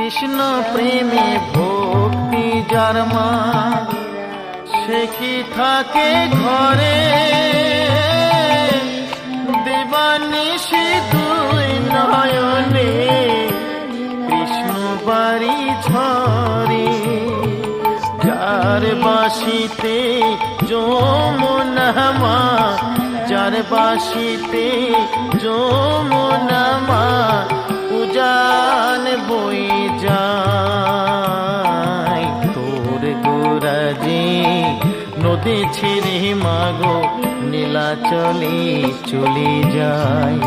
কৃষ্ণ প্রেমে ভক্তি যার মা, সে কি থাকে ঘরে দেবানিশি দুই নয়নে কৃষ্ণ বাড়ি ঝরে। যার বাসিতে যমুনা মা, যার বাসিতে যমুনা মা উজান বই যায়। তোর গোরাজে নদী ছেড়ে মাগো নীলাচলে চলে যায়।